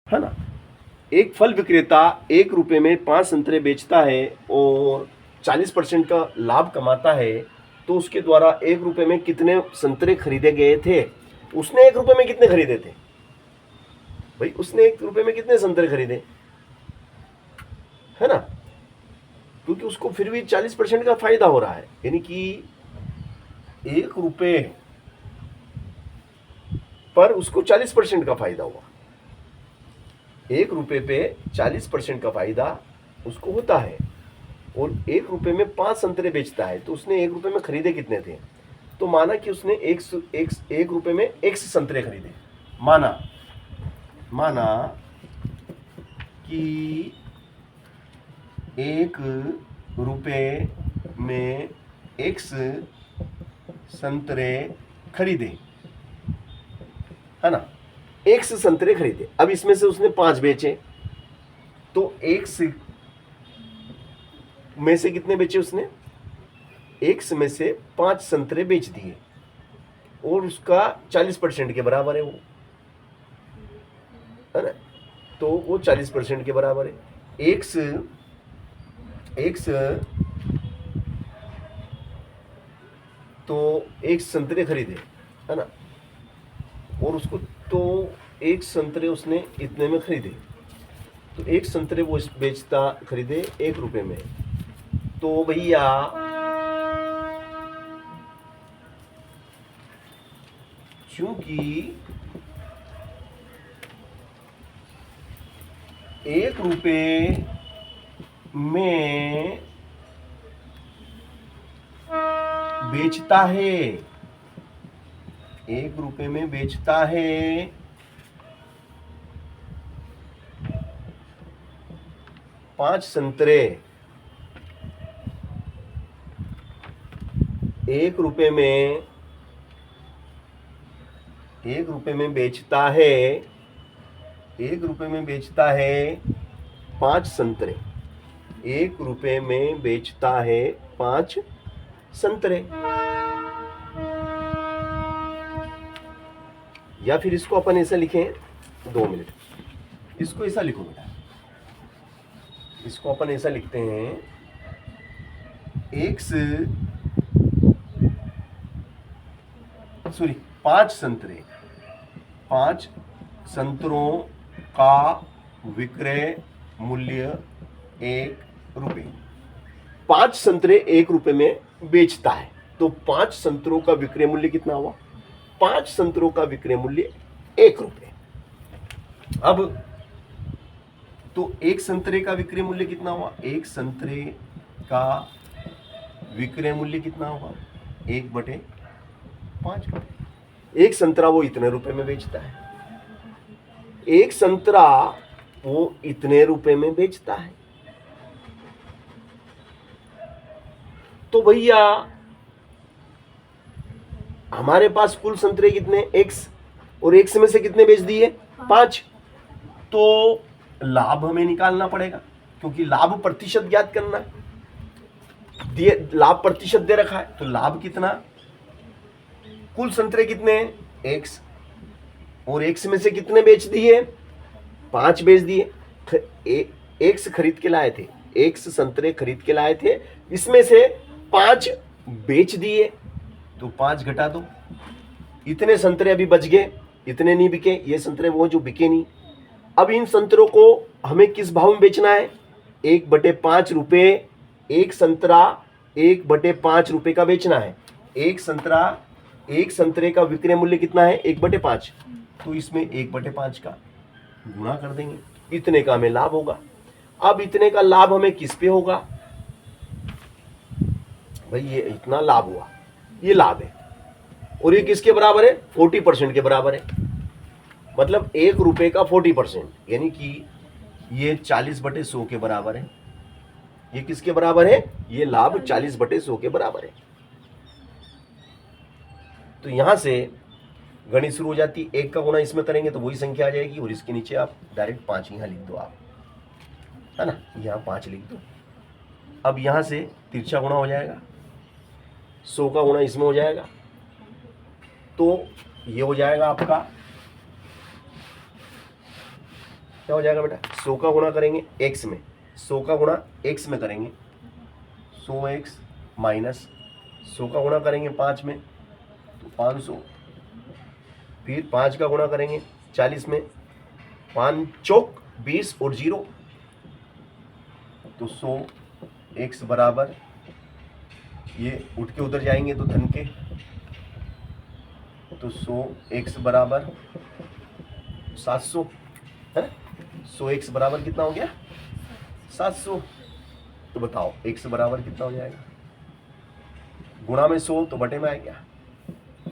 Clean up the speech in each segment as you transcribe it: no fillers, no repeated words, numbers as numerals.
है ना। एक फल विक्रेता 1 रुपये में 5 संतरे बेचता है और 40% का लाभ कमाता है, तो उसके द्वारा 1 रुपये में कितने संतरे खरीदे गए थे? उसने 1 रुपये में कितने खरीदे थे भाई? उसने 1 रुपये में कितने संतरे खरीदे, है ना? क्योंकि उसको फिर भी 40% का फायदा हो रहा है, यानी कि 1 रुपये पर उसको 40% का फायदा हुआ। 1 रुपये पे 40% का फायदा उसको होता है और 1 रुपये में 5 संतरे बेचता है, तो उसने 1 रुपये में खरीदे कितने थे? तो माना कि उसने 1 रुपये में X संतरे खरीदे। माना कि 1 रुपये में X संतरे खरीदे, है ना। X संतरे खरीदे, अब इसमें से उसने 5 बेचे, तो X में से कितने बेचे उसने? X में से 5 संतरे बेच दिए और उसका 40% के बराबर है वो, है ना। तो वो 40% के बराबर है। X तो X संतरे खरीदे, है ना, और उसको तो 1 संतरे उसने इतने में खरीदे, तो 1 संतरे वो बेचता खरीदे 1 रुपये में, तो भैया चूंकि 1 रुपये में बेचता है, 1 रुपये में बेचता है, 5 संतरे, 1 रुपये में बेचता है, 1 रुपये में बेचता है 5 संतरे, 1 रुपये में बेचता है 5 संतरे। या फिर इसको अपन ऐसा लिखें, 2 मिनट, इसको ऐसा लिखो बेटा, इसको अपन ऐसा लिखते हैं, X 5 संतरे, 5 संतरों का विक्रय मूल्य 1 रुपये। 5 संतरे 1 रुपये में बेचता है, तो 5 संतरों का विक्रय मूल्य कितना हुआ? 5 संतरों का विक्रय मूल्य 1 रुपये। अब तो 1 संतरे का विक्रय मूल्य कितना हुआ? 1 संतरे का विक्रय मूल्य कितना होगा? 1/5। 1 संतरा वो इतने रुपए में बेचता है, 1 संतरा वो इतने रुपए में बेचता है। तो भैया हमारे पास कुल संतरे कितने? X, और X में से कितने बेच दिए? 5। तो लाभ हमें निकालना पड़ेगा, क्योंकि लाभ प्रतिशत ज्ञात करना है, लाभ प्रतिशत दे रखा है, तो लाभ कितना? कुल संतरे कितने हैं? X, और X में से कितने बेच दिए? 5 बेच दिए। X खरीद के लाए थे, X संतरे खरीद के लाए थे, इसमें से 5 बेच दिए, तो 5 घटा दो, इतने संतरे अभी बच गए, इतने नहीं बिके, ये संतरे वो जो बिके नहीं। अब इन संतरों को हमें किस भाव में बेचना है? 1/5 रुपये। एक संतरा 1/5 रुपये का बेचना है। एक संतरे का विक्रय मूल्य कितना है? 1/5, तो इसमें 1/5 का गुणा कर देंगे, इतने का हमें लाभ होगा। अब इतने का लाभ हमें किस पे होगा भाई? ये इतना लाभ हुआ, ये लाभ है, और ये किसके बराबर है? 40% के बराबर है। मतलब 1 रुपये का 40%, यानी कि ये 40/100 के बराबर है। ये किसके बराबर है? ये लाभ 40/100 के बराबर है। तो यहां से गणित शुरू हो जाती। 1 का गुणा इसमें करेंगे तो वही संख्या आ जाएगी, और इसके नीचे आप डायरेक्ट 5 यहां लिख दो, आप, है ना, यहां 5 लिख दो। अब यहां से तिरछा गुणा हो जाएगा, 100 का गुणा इसमें हो जाएगा, तो ये हो जाएगा आपका क्या हो जाएगा बेटा, 100 का गुणा करेंगे x में, 100 का गुणा x में करेंगे 100x माइनस 100 का गुणा करेंगे 5 में तो 500, फिर 5 का गुणा करेंगे 40 में, 5 चौक 20 और 0 तो 100x बराबर, ये उठ के उधर जाएंगे तो धन के, तो 100x बराबर 700 है। 100x बराबर कितना हो गया 700। तो बताओ x बराबर कितना हो जाएगा, गुणा में 100 तो बटे में आ गया,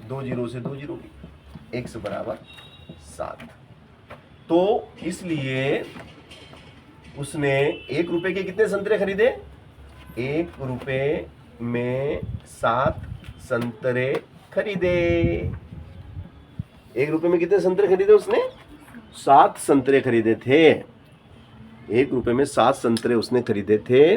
2 जीरो से 2 जीरो की, x बराबर 7। तो इसलिए उसने 1 रुपए के कितने संतरे खरीदे, 1 रुपए में 7 संतरे खरीदे। 1 रुपए में कितने संतरे खरीदे उसने, 7 संतरे खरीदे थे। 1 रुपए में 7 संतरे उसने खरीदे थे।